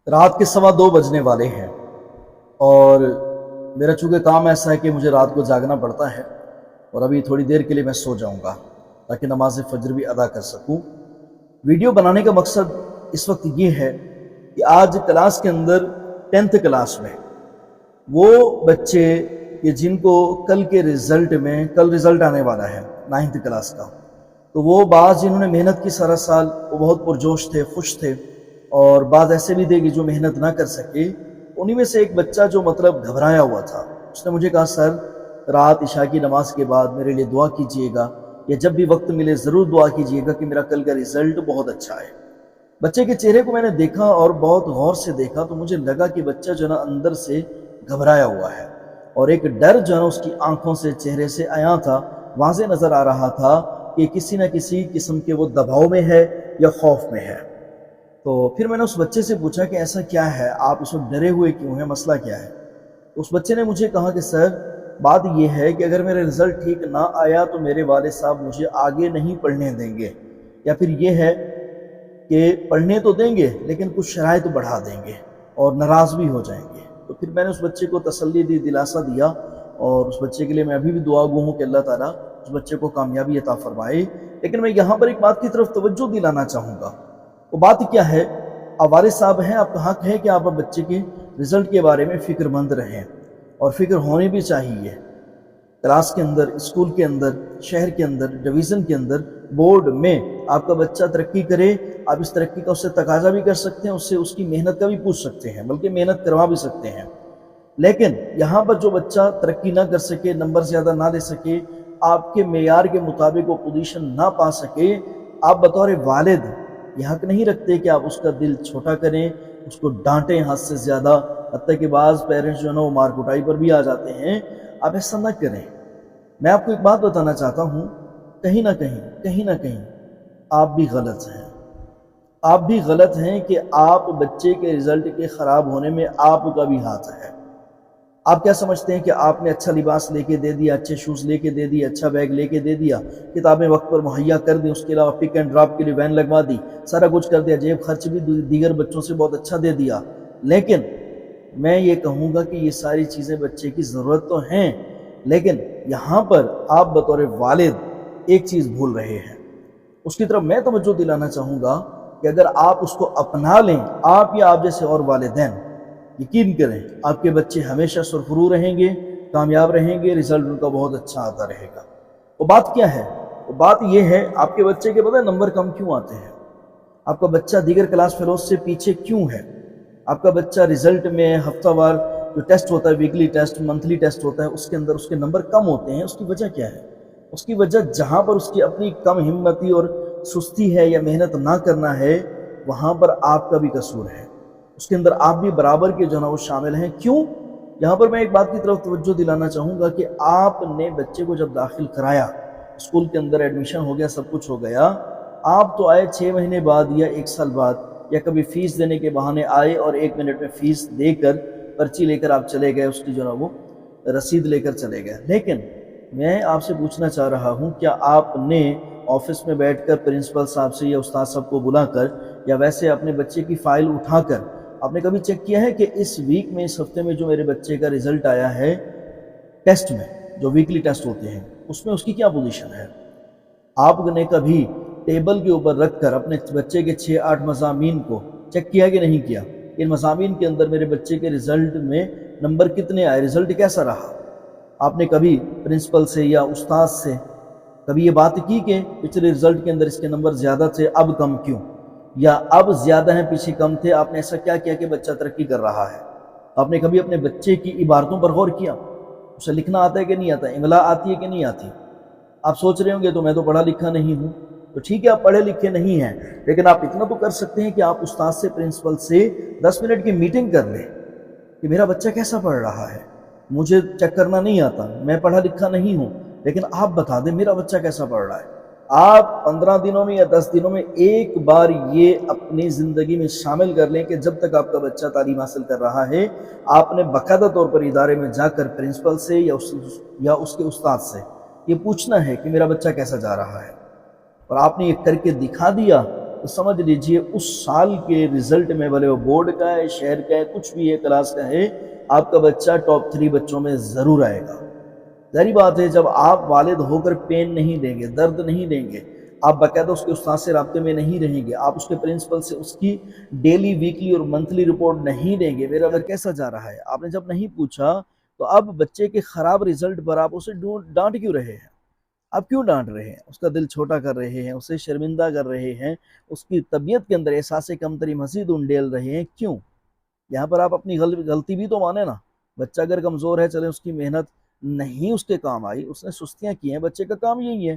रात के 2:15 बजने वाले हैं और मेरा चूँकि काम ऐसा है कि मुझे रात को जागना पड़ता है और अभी थोड़ी देर के लिए मैं सो जाऊँगा ताकि नमाज फ़जर भी अदा कर सकूँ। वीडियो बनाने का मकसद इस वक्त ये है कि आज क्लास के अंदर 10th क्लास में वो बच्चे कि जिनको कल रिज़ल्ट आने वाला है 9th क्लास का, तो वो बाज़ जिन्होंने मेहनत की सारा साल वो बहुत पुरजोश थे, खुश थे, और बाज़ ऐसे भी थे कि जो मेहनत ना कर सके। उन्हीं में से एक बच्चा जो मतलब घबराया हुआ था, उसने मुझे कहा, सर रात इशा की नमाज के बाद मेरे लिए दुआ कीजिएगा, या जब भी वक्त मिले ज़रूर दुआ कीजिएगा कि मेरा कल का रिज़ल्ट बहुत अच्छा है। बच्चे के चेहरे को मैंने देखा और बहुत गौर से देखा तो मुझे लगा कि बच्चा जो ना अंदर से घबराया हुआ है और एक डर जो है उसकी आंखों से, चेहरे से आया था, वाज़े नज़र आ रहा था कि किसी न किसी किस्म के वो दबाव में है या खौफ में है। तो फिर मैंने उस बच्चे से पूछा कि ऐसा क्या है, आप इस वक्त डरे हुए क्यों हैं, मसला क्या है? तो उस बच्चे ने मुझे कहा कि सर बात यह है कि अगर मेरा रिज़ल्ट ठीक ना आया तो मेरे वालिद साहब मुझे आगे नहीं पढ़ने देंगे, या फिर ये है कि पढ़ने तो देंगे लेकिन कुछ शराइत बढ़ा देंगे और नाराज़ भी हो जाएंगे। तो फिर मैंने उस बच्चे को तसल्ली दी, दिलासा दिया, और उस बच्चे के लिए मैं अभी भी दुआ गो हूँ कि अल्लाह ताला उस बच्चे को कामयाबी अता फरमाए। लेकिन मैं यहाँ पर एक बात की तरफ तवज्जो दिलाना चाहूँगा। वो बात क्या है, आप वालिद साहब हैं, आपका हक है कि आप बच्चे के रिज़ल्ट के बारे में फ़िक्रमंद रहें, और फ़िक्र होनी भी चाहिए। क्लास के अंदर, स्कूल के अंदर, शहर के अंदर, डिवीज़न के अंदर, बोर्ड में आपका बच्चा तरक्की करे, आप इस तरक्की का उससे तकाजा भी कर सकते हैं, उससे उसकी मेहनत का भी पूछ सकते हैं, बल्कि मेहनत करवा भी सकते हैं। लेकिन यहाँ पर जो बच्चा तरक्की ना कर सके, नंबर ज़्यादा ना ले सके, आपके मेयार के मुताबिक वो पोजीशन ना पा सके, आप बतौर वालिद ये हक नहीं रखते कि आप उसका दिल छोटा करें, उसको डांटें हद से ज़्यादा, हत्ता कि बाज़ पेरेंट्स जो है ना वो मार कुटाई पर भी आ जाते हैं। आप ऐसा ना करें। मैं आपको एक बात बताना चाहता हूँ, कहीं ना कहीं आप भी गलत हैं। आप भी गलत हैं कि आप बच्चे के रिज़ल्ट के ख़राब होने में आपका भी हाथ है। आप क्या समझते हैं कि आपने अच्छा लिबास लेके दे दिया, अच्छे शूज़ लेके दे दिए, अच्छा बैग लेके दे दिया, किताबें वक्त पर मुहैया कर दी, उसके अलावा पिक एंड ड्रॉप के लिए वैन लगवा दी, सारा कुछ कर दिया, जेब खर्च भी दीगर बच्चों से बहुत अच्छा दे दिया। लेकिन मैं ये कहूँगा कि ये सारी चीज़ें बच्चे की ज़रूरत तो हैं, लेकिन यहाँ पर आप बतौर वालिद एक चीज़ भूल रहे हैं। उसकी तरफ मैं तवज्जो दिलाना चाहूँगा कि अगर आप उसको अपना लें, आप या आप जैसे और वालिदैन, यकीन करें आपके बच्चे हमेशा सुरखरू रहेंगे, कामयाब रहेंगे, रिज़ल्ट उनका बहुत अच्छा आता रहेगा। वो बात क्या है? वो बात ये है, आपके बच्चे के पता है नंबर कम क्यों आते हैं? आपका बच्चा दीगर क्लास फेलोज से पीछे क्यों है? आपका बच्चा रिज़ल्ट में हफ्तावार जो टेस्ट होता है, वीकली टेस्ट, मंथली टेस्ट होता है, उसके अंदर उसके नंबर कम होते हैं। उसकी वजह क्या है? उसकी वजह जहाँ पर उसकी अपनी कम हिम्मती और सुस्ती है या मेहनत ना करना है, वहाँ पर आपका भी कसूर है। उसके अंदर आप भी बराबर के जो ना वो शामिल हैं। क्यों? यहाँ पर मैं एक बात की तरफ तवज्जो दिलाना चाहूँगा कि आपने बच्चे को जब दाखिल कराया, स्कूल के अंदर एडमिशन हो गया, सब कुछ हो गया, आप तो आए 6 महीने बाद या 1 साल बाद, या कभी फ़ीस देने के बहाने आए और 1 मिनट में फ़ीस देकर पर्ची लेकर आप चले गए, उसकी जो ना वो रसीद लेकर चले गए। लेकिन मैं आपसे पूछना चाह रहा हूँ, क्या आपने ऑफिस में बैठकर प्रिंसिपल साहब से या उस्ताद साहब को बुलाकर या वैसे अपने बच्चे की फ़ाइल उठाकर आपने कभी चेक किया है कि इस वीक में, इस हफ्ते में जो मेरे बच्चे का रिज़ल्ट आया है टेस्ट में, जो वीकली टेस्ट होते हैं, उसमें उसकी क्या पोजीशन है? आपने कभी टेबल के ऊपर रखकर अपने बच्चे के 6-8 मज़ामीन को चेक किया कि नहीं किया? इन मज़ामीन के अंदर मेरे बच्चे के रिज़ल्ट में नंबर कितने आए, रिज़ल्ट कैसा रहा? आपने कभी प्रिंसिपल से या उस्ताद से कभी ये बात की कि पिछले रिज़ल्ट के अंदर इसके नंबर ज़्यादा थे, अब कम क्यों? या अब ज़्यादा हैं, पीछे कम थे, आपने ऐसा क्या किया कि बच्चा तरक्की कर रहा है? आपने कभी अपने बच्चे की इबारतों पर गौर किया? उसे लिखना आता है कि नहीं आता? इमला आती है कि नहीं आती? आप सोच रहे होंगे तो मैं तो पढ़ा लिखा नहीं हूँ। तो ठीक है, आप पढ़े लिखे नहीं हैं, लेकिन आप इतना तो कर सकते हैं कि आप उस्ताद से, प्रिंसिपल से 10 मिनट की मीटिंग कर लें कि मेरा बच्चा कैसा पढ़ रहा है। मुझे चेक करना नहीं आता, मैं पढ़ा लिखा नहीं हूँ, लेकिन आप बता दें मेरा बच्चा कैसा पढ़ रहा है। आप 15 दिनों में या 10 दिनों में एक बार ये अपनी ज़िंदगी में शामिल कर लें कि जब तक आपका बच्चा तालीम हासिल कर रहा है, आपने बाकायदा तौर पर इदारे में जाकर प्रिंसिपल से या उसके उस्ताद से ये पूछना है कि मेरा बच्चा कैसा जा रहा है। और आपने ये करके दिखा दिया तो समझ लीजिए उस साल के रिजल्ट में, भले वो बोर्ड का है, शहर का है, कुछ भी है, क्लास का है, आपका बच्चा टॉप 3 बच्चों में ज़रूर आएगा। जाहिर बात है, जब आप वालिद होकर पेन नहीं देंगे, दर्द नहीं देंगे, आप बाकायदा उसके उस्ताद से राब्ते में नहीं रहेंगे, आप उसके प्रिंसिपल से उसकी डेली, वीकली और मंथली रिपोर्ट नहीं देंगे, मेरा घर कैसा जा रहा है, आपने जब नहीं पूछा, तो अब बच्चे के ख़राब रिजल्ट पर आप उसे डांट क्यों रहे हैं? आप क्यों डांट रहे हैं? उसका दिल छोटा कर रहे हैं, उसे शर्मिंदा कर रहे हैं, उसकी तबीयत के अंदर एहसास कमतरी मज़ीद उंडेल रहे हैं, क्यों? यहाँ पर आप अपनी गलती भी तो माने ना। बच्चा अगर कमज़ोर है, चले उसकी मेहनत नहीं उसके काम आई, उसने सुस्तियाँ की हैं, बच्चे का काम यही है,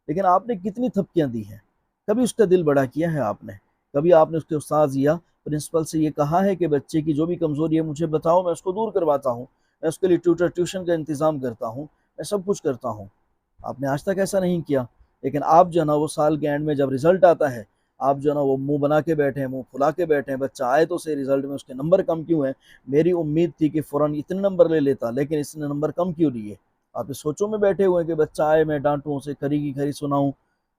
लेकिन आपने कितनी थपकियाँ दी हैं? कभी उसका दिल बड़ा किया है आपने? कभी आपने उसके उस्ताद या प्रिंसिपल से ये कहा है कि बच्चे की जो भी कमज़ोरी है मुझे बताओ, मैं उसको दूर करवाता हूँ, मैं उसके लिए ट्यूशन का इंतज़ाम करता हूँ, मैं सब कुछ करता हूँ। आपने आज तक ऐसा नहीं किया। लेकिन आप जो है ना, वो साल के एंड में जब रिज़ल्ट आता है, आप जो है ना वो मुँह बना के बैठे हैं, मुँह फुला के बैठे हैं, बच्चा आए तो सही, रिज़ल्ट में उसके नंबर कम क्यों हैं? मेरी उम्मीद थी कि फ़ौरन इतने नंबर ले लेता, लेकिन इसने नंबर कम क्यों लिए? आप इस सोचों में बैठे हुए हैं कि बच्चा आए, मैं डाँटूँ, उसे खरी की खरी सुनाऊँ,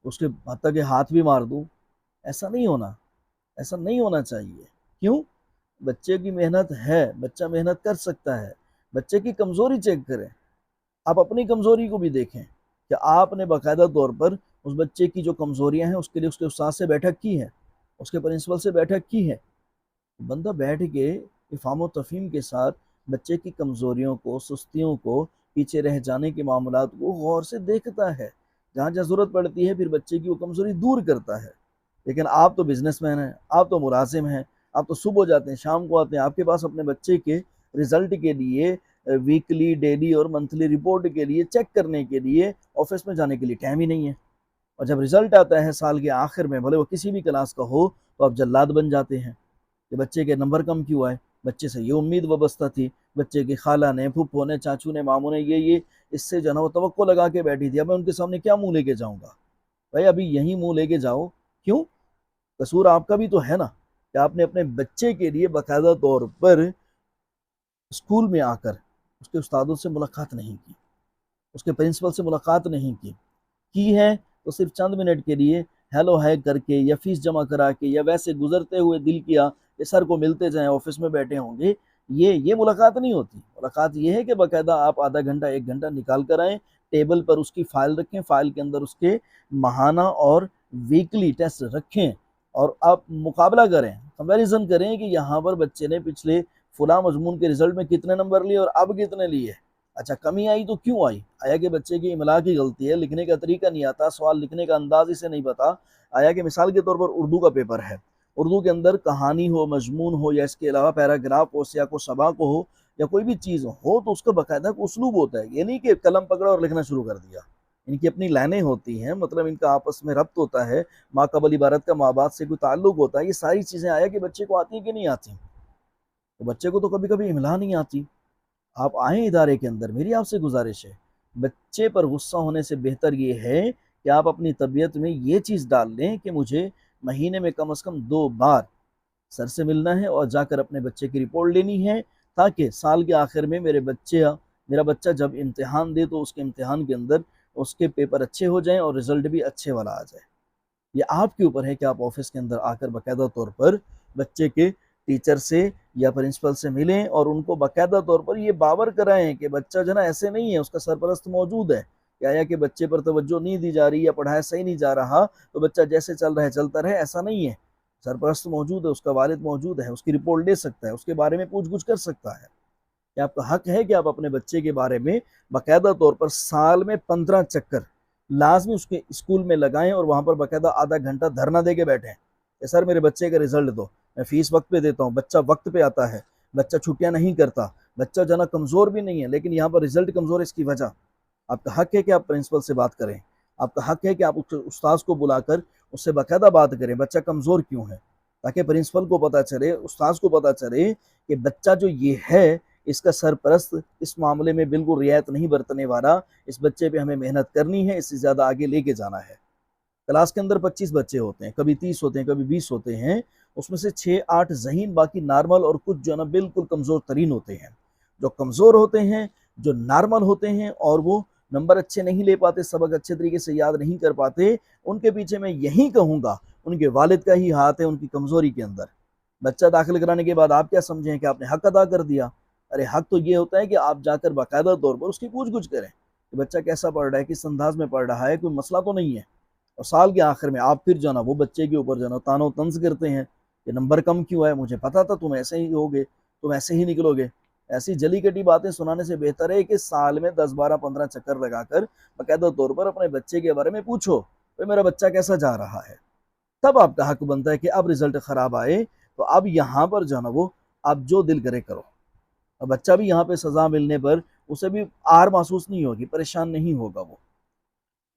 उसके हत्ता के हाथ भी मार दूँ। ऐसा नहीं होना, ऐसा नहीं होना चाहिए। क्यों? बच्चे की मेहनत है, बच्चा मेहनत कर सकता है। बच्चे की कमज़ोरी चेक करें। आप अपनी कमज़ोरी को भी देखें कि आपने बाकायदा तौर पर उस बच्चे की जो कमज़ोरियाँ हैं उसके लिए उसके उस्ताद से बैठक की है, उसके प्रिंसिपल से बैठक की है। बंदा बैठ के इफ़ाम व तफ़हीम के साथ बच्चे की कमज़ोरियों को, सुस्तियों को, पीछे रह जाने के मामलात को गौर से देखता है। जहाँ-जहाँ ज़रूरत पड़ती है फिर बच्चे की वो कमज़ोरी दूर करता है। लेकिन आप तो बिज़नेसमैन हैं, आप तो मुलाज़िम हैं, आप तो सुबह जाते हैं, शाम को आते हैं, आपके पास अपने बच्चे के रिज़ल्ट के लिए वीकली, डेली और मंथली रिपोर्ट के लिए, चेक करने के लिए, ऑफ़िस में जाने के लिए टाइम ही नहीं है। और जब रिज़ल्ट आता है साल के आखिर में, भले वो किसी भी क्लास का हो, तो आप जल्लाद बन जाते हैं कि बच्चे के नंबर कम क्यों आए? बच्चे से ये उम्मीद वाबस्ता थी, बच्चे की खाला ने, फूफो ने, चाचू ने, मामू ने ये इससे जो है ना वो तवक्को लगा के बैठी थी। अब मैं उनके सामने क्या मुँह लेके जाऊँगा? भाई अभी यहीं मुँह लेके जाओ। क्यों? कसूर आपका भी तो है ना, कि आपने अपने बच्चे के लिए बाकायदा तौर पर स्कूल में आकर उसके उस्तादों से मुलाकात नहीं की, उसके प्रिंसिपल से मुलाकात नहीं की है तो सिर्फ चंद मिनट के लिए हेलो हाय करके या फीस जमा करा के या वैसे गुजरते हुए दिल किया कि सर को मिलते जाएं, ऑफिस में बैठे होंगे, ये मुलाकात नहीं होती। मुलाकात ये है कि बाकायदा आप आधा घंटा 1 घंटा निकाल कर आएँ, टेबल पर उसकी फ़ाइल रखें, फ़ाइल के अंदर उसके माहाना और वीकली टेस्ट रखें और आप मुकाबला करें, कंपैरिज़न करें कि यहाँ पर बच्चे ने पिछले फलाँ मज़मून के रिज़ल्ट में कितने नंबर लिए और अब कितने लिए। अच्छा, कमी आई तो क्यों आई? आया कि बच्चे की इमला की गलती है, लिखने का तरीका नहीं आता, सवाल लिखने का अंदाज़ इसे नहीं पता। आया कि मिसाल के तौर पर उर्दू का पेपर है, उर्दू के अंदर कहानी हो, मजमून हो या इसके अलावा पैराग्राफ हो, सियाक़ो सबाक़ हो या कोई भी चीज़ हो, तो उसका बाकायदा एक उसलूब होता है। ये नहीं कि कलम पकड़ा और लिखना शुरू कर दिया। इनकी अपनी लाइनें होती हैं, मतलब इनका आपस में रब्त होता है, मा क़बल इबारत का माँ बाप से कोई ताल्लुक़ होता है। ये सारी चीज़ें आया कि बच्चे को आती हैं कि नहीं आती? तो बच्चे को तो कभी-कभी इमला नहीं आती। आप आएँ इदारे के अंदर, मेरी आपसे गुज़ारिश है, बच्चे पर गुस्सा होने से बेहतर ये है कि आप अपनी तबीयत में ये चीज़ डाल लें कि मुझे महीने में कम से कम 2 बार सर से मिलना है और जाकर अपने बच्चे की रिपोर्ट लेनी है, ताकि साल के आखिर में मेरा बच्चा जब इम्तिहान दे तो उसके इम्तिहान के अंदर उसके पेपर अच्छे हो जाएँ और रिज़ल्ट भी अच्छे वाला आ जाए। ये आपके ऊपर है कि आप ऑफिस के अंदर आकर बाकायदा तौर पर बच्चे के टीचर से या प्रिंसिपल से मिलें और उनको बाकायदा तौर पर ये बावर कराएं कि बच्चा जो ना ऐसे नहीं है, उसका सरपरस्त मौजूद है। क्या या कि बच्चे पर तवज्जो नहीं दी जा रही या पढ़ाया सही नहीं जा रहा तो बच्चा जैसे चल रहा है चलता रहे, ऐसा नहीं है। सरपरस्त मौजूद है, उसका वालिद मौजूद है, उसकी रिपोर्ट ले सकता है, उसके बारे में पूछ-गुछ कर सकता है। कि आपका हक है कि आप अपने बच्चे के बारे में बाकायदा तौर पर साल में 15 चक्कर लाज़मी उसके स्कूल में लगाएँ और वहाँ पर बाकायदा आधा घंटा धरना दे के बैठें कि सर मेरे बच्चे का रिज़ल्ट दो, मैं फ़ीस वक़्त पे देता हूँ, बच्चा वक़्त पे आता है, बच्चा छुट्टियाँ नहीं करता, बच्चा जो है ना कमज़ोर भी नहीं है, लेकिन यहाँ पर रिज़ल्ट कमज़ोर है, इसकी वजह। आपका हक है कि आप प्रिंसिपल से बात करें, आपका हक है कि आप उस उस्ताद को बुलाकर उससे बाकायदा बात करें, बच्चा कमज़ोर क्यों है? ताकि प्रिंसिपल को पता चले, उस्ताद को पता चले कि बच्चा जो ये है, इसका सरपरस्त इस मामले में बिल्कुल रियायत नहीं बरतने वाला, इस बच्चे पे हमें मेहनत करनी है, इससे ज़्यादा आगे लेके जाना है। क्लास के अंदर 25 बच्चे होते हैं, कभी 30 होते हैं, कभी 20 होते हैं, उसमें से 6-8 ज़हीन, बाकी नॉर्मल और कुछ जो है ना बिल्कुल कमज़ोर तरीन होते हैं। जो कमज़ोर होते हैं, जो नॉर्मल होते हैं और वो नंबर अच्छे नहीं ले पाते, सबक अच्छे तरीके से याद नहीं कर पाते, उनके पीछे मैं यही कहूँगा उनके वालिद का ही हाथ है उनकी कमज़ोरी के अंदर। बच्चा दाखिल कराने के बाद आप क्या समझें कि आपने हक अदा कर दिया? अरे हक तो ये होता है कि आप जाकर बाकायदा तौर पर उसकी पूछ-गुछ करें कि बच्चा कैसा पढ़ रहा है, किस अंदाज में पढ़ रहा है, कोई मसला तो नहीं है। और साल के आखिर में आप फिर जो है ना वो बच्चे के ऊपर जो है ना तानो तंज करते हैं कि नंबर कम क्यों है, मुझे पता था तुम ऐसे ही होगे, तुम ऐसे ही निकलोगे। ऐसी जली कटी बातें सुनाने से बेहतर है कि साल में 10 12 15 चक्कर लगाकर बाकायदा तौर पर अपने बच्चे के बारे में पूछो, भाई मेरा बच्चा कैसा जा रहा है। तब आपका हक बनता है कि अब रिजल्ट खराब आए तो अब यहाँ पर जो है ना वो आप जो दिल करे करो। अब बच्चा भी यहाँ पे सजा मिलने पर उसे भी आर महसूस नहीं होगी, परेशान नहीं होगा वो।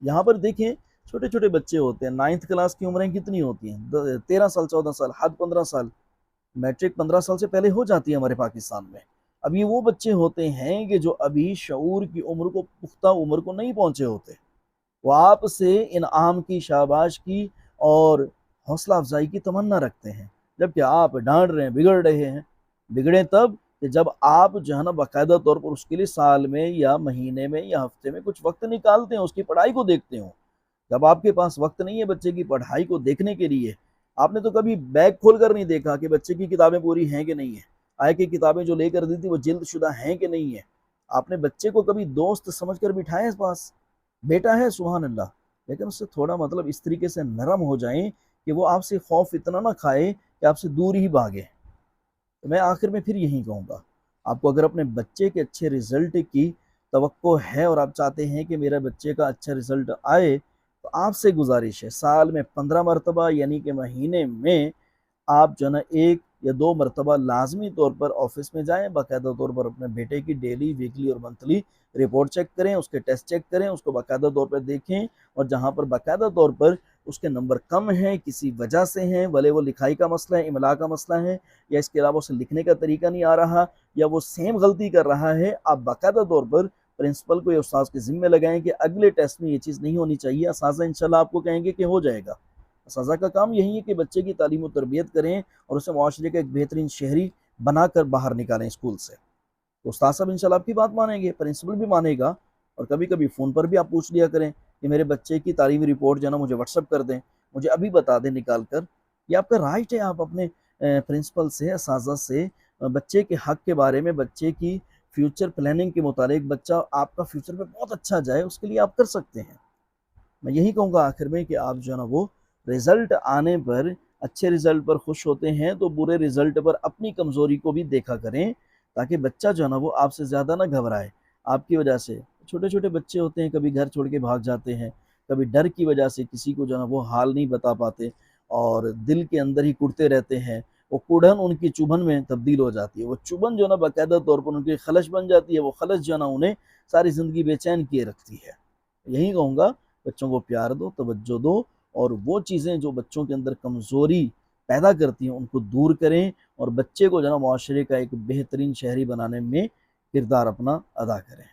यहाँ पर देखें छोटे छोटे बच्चे होते हैं, 9th क्लास की उम्रें कितनी होती हैं, 13 साल 14 साल, हद 15 साल। मैट्रिक 15 साल से पहले हो जाती है हमारे पाकिस्तान में। अब ये वो बच्चे होते हैं कि जो अभी शऊर की उम्र को, पुख्ता उम्र को नहीं पहुंचे होते। वो आपसे इनाम की, शाबाश की और हौसला अफजाई की तमन्ना रखते हैं, जबकि आप डांट रहे हैं, बिगड़ रहे हैं। बिगड़े तब कि जब आप जो है ना बाकायदा तौर पर उसके लिए साल में या महीने में या हफ्ते में कुछ वक्त निकालते हैं, उसकी पढ़ाई को देखते हो। जब आपके पास वक्त नहीं है बच्चे की पढ़ाई को देखने के लिए, आपने तो कभी बैग खोल कर नहीं देखा कि बच्चे की किताबें पूरी हैं कि नहीं है, आय की किताबें जो लेकर दी थी वो जिल्द शुदा हैं कि नहीं है। आपने बच्चे को कभी दोस्त समझ कर बिठाया इस पास, बेटा है सुभान अल्लाह, लेकिन उससे थोड़ा मतलब इस तरीके से नरम हो जाए कि वो आपसे खौफ इतना ना खाए कि आपसे दूर ही भागे। तो मैं आखिर में फिर यही कहूँगा, आपको अगर अपने बच्चे के अच्छे रिजल्ट की तवक्को है और आप चाहते हैं कि मेरे बच्चे का अच्छा रिजल्ट आए, तो आपसे गुजारिश है साल में 15 मरतबा यानी कि महीने में आप जो है ना 1 या 2 मरतबा लाजमी तौर पर ऑफिस में जाएं, बाकायदा तौर पर अपने बेटे की डेली, वीकली और मंथली रिपोर्ट चेक करें, उसके टेस्ट चेक करें, उसको बाकायदा तौर पर देखें। और जहाँ पर बाकायदा तौर पर उसके नंबर कम हैं, किसी वजह से हैं, भले वो लिखाई का मसला है, इमला का मसला है, या इसके अलावा उसे लिखने का तरीका नहीं आ रहा, या वो सेम गलती कर रहा है, आप बाकायदा तौर पर प्रिंसिपल को या उस्ताद के ज़िम्मे लगाएं कि अगले टेस्ट में ये चीज़ नहीं होनी चाहिए। असाज़ा इंशाल्लाह आपको कहेंगे कि हो जाएगा। असाज़ा का काम यही है कि बच्चे की तालीम और तरबियत करें और उसे मुआशरे का एक बेहतरीन शहरी बनाकर बाहर निकालें स्कूल से। तो उस्ताद साहब इंशाल्लाह आपकी बात मानेंगे, प्रिंसिपल भी मानेगा। और कभी कभी फ़ोन पर भी आप पूछ लिया करें कि मेरे बच्चे की तालीमी रिपोर्ट जो है ना मुझे व्हाट्सअप कर दें, मुझे अभी बता दें निकाल कर। ये आपका राइट है, आप अपने प्रिंसिपल से, असाज़ा से बच्चे के हक के बारे में, बच्चे की फ्यूचर प्लानिंग के मुताबिक बच्चा आपका फ्यूचर में बहुत अच्छा जाए उसके लिए आप कर सकते हैं। मैं यही कहूँगा आखिर में कि आप जो है ना वो रिज़ल्ट आने पर, अच्छे रिज़ल्ट पर खुश होते हैं तो बुरे रिज़ल्ट पर अपनी कमज़ोरी को भी देखा करें, ताकि बच्चा जो है ना वो आपसे ज़्यादा ना घबराए आपकी वजह से। छोटे छोटे बच्चे होते हैं, कभी घर छोड़ के भाग जाते हैं, कभी डर की वजह से किसी को जो है ना वो हाल नहीं बता पाते और दिल के अंदर ही कुढ़ते रहते हैं। वो कुढ़न उनकी चुभन में तब्दील हो जाती है, वो चुभन जो है ना बाकायदा तौर पर उनकी खलश बन जाती है, वो खलश जो है ना उन्हें सारी ज़िंदगी बेचैन किए रखती है। यही कहूँगा, बच्चों को प्यार दो, तवज्जो दो और वो चीज़ें जो बच्चों के अंदर कमज़ोरी पैदा करती हैं उनको दूर करें और बच्चे को जो है ना मुआशरे का एक बेहतरीन शहरी बनाने में किरदार अपना अदा करें।